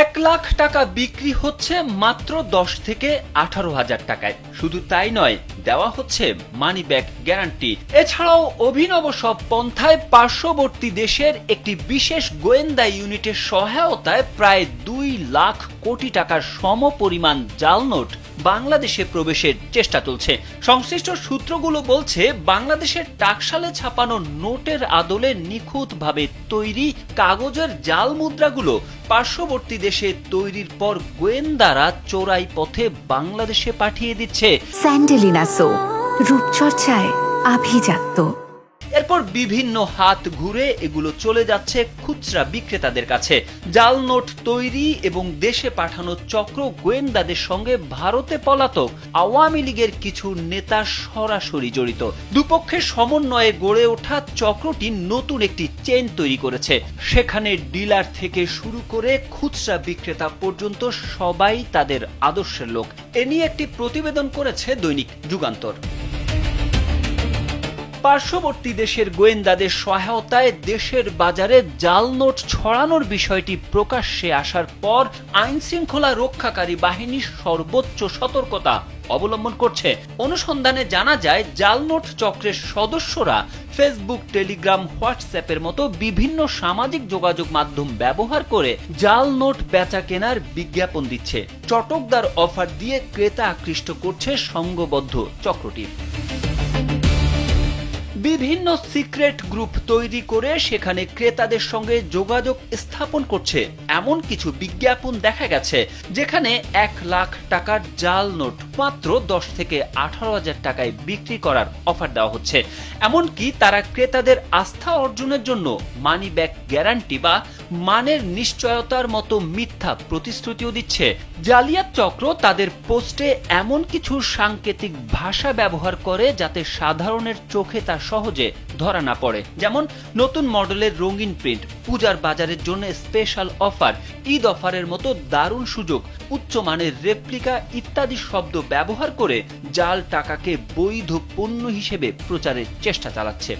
1,00,000 টাকা বিক্রি হচ্ছে মাত্র 10 থেকে 18,000 টাকায়। শুধু তাই নয়, দেওয়া হচ্ছে মানি ব্যাক গ্যারান্টি। এছাড়াও অভিনব সব পন্থায় পার্শ্ববর্তী দেশের একটি বিশেষ গোয়েন্দা ইউনিটের সহায়তায় প্রায় 2 লাখ কোটি টাকার সমপরিমাণ জাল নোট বাংলাদেশে প্রবেশের চেষ্টা চলছে। সংশ্লিষ্ট সূত্রগুলো বলছে, বাংলাদেশের টাকশালে ছাপানো নোটের আদলে নিখুঁতভাবে তৈরি কাগজের জাল মুদ্রাগুলো পার্শ্ববর্তী দেশে তৈরির পর গোয়েন্দারা চোরাই পথে বাংলাদেশে পাঠিয়ে দিচ্ছে। স্যান্ডেলিনা সো, রূপচর্চায় আভিজাত্য। এরপর বিভিন্ন হাত ঘুরে এগুলো চলে যাচ্ছে খুচরা বিক্রেতাদের কাছে। জাল নোট তৈরি এবং দেশে পাঠানো চক্র গোয়েন্দাদের সঙ্গে ভারতে পলাতক আওয়ামী লীগের কিছু নেতা সরাসরি জড়িত। দুপক্ষের সমন্বয়ে গড়ে ওঠা চক্রটি নতুন একটি চেইন তৈরি করেছে। সেখানে ডিলার থেকে শুরু করে খুচরা বিক্রেতা পর্যন্ত সবাই তাদের আদর্শের লোক। এ নিয়ে একটি প্রতিবেদন করেছে দৈনিক যুগান্তর। পার্শ্ববর্তী দেশের গোয়েন্দাদের সহায়তায় দেশের বাজারে জাল নোট ছড়ানোর বিষয়টি প্রকাশ্যে আসার পর আইন শৃঙ্খলা রক্ষাকারী বাহিনী সর্বোচ্চ সতর্কতা অবলম্বন করছে। অনুসন্ধানে জানা যায়, জাল নোট চক্রের সদস্যরা ফেসবুক, টেলিগ্রাম, হোয়াটসঅ্যাপের মতো বিভিন্ন সামাজিক যোগাযোগ মাধ্যম ব্যবহার করে জাল নোট বেচা কেনার বিজ্ঞাপন দিচ্ছে। চটকদার অফার দিয়ে ক্রেতা আকৃষ্ট করছে সংঘবদ্ধ চক্রটি। বিভিন্ন সিক্রেট গ্রুপ তৈরি করে সেখানে ক্রেতাদের সঙ্গে যোগাযোগ স্থাপন করছে। এমন কিছু বিজ্ঞাপন দেখা গেছে যেখানে 1,00,000 টাকার জাল নোট মাত্র 10 থেকে 18,000 টাকায় বিক্রি করার অফার দেওয়া হচ্ছে। এমনকি তারা ক্রেতাদের আস্থা অর্জনের জন্য মানি ব্যাক গ্যারান্টি বা মানের নিশ্চয়তার মতো মিথ্যা প্রতিশ্রুতিও দিচ্ছে। জালিয়াত চক্র তাদের পোস্টে এমন কিছু সাংকেতিক ভাষা ব্যবহার করে যাতে সাধারণের চোখে তা সহজে ধরা না পড়ে। যেমন নতুন মডেলের রঙিন প্রিন্ট, পূজার বাজারের জন্য স্পেশাল অফার, ঈদ অফারের মতো দারুণ সুযোগ, উচ্চমানের রেপ্লিকা ইত্যাদি শব্দ ব্যবহার করে জাল টাকাকে বৈধ পণ্য হিসেবে প্রচারের চেষ্টা চালাচ্ছে।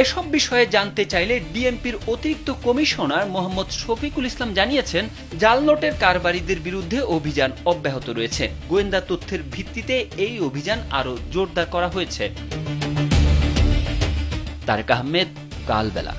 এসব বিষয়ে জানতে চাইলে ডিএমপির অতিরিক্ত কমিশনার মোহাম্মদ শফিকুল ইসলাম জানিয়েছেন, জাল নোটের কারবারিদের বিরুদ্ধে অভিযান অব্যাহত রয়েছে। গোয়েন্দা তথ্যের ভিত্তিতে এই অভিযান আরো জোরদার করা হয়েছে। তারেক আহমেদ, কালবেলা।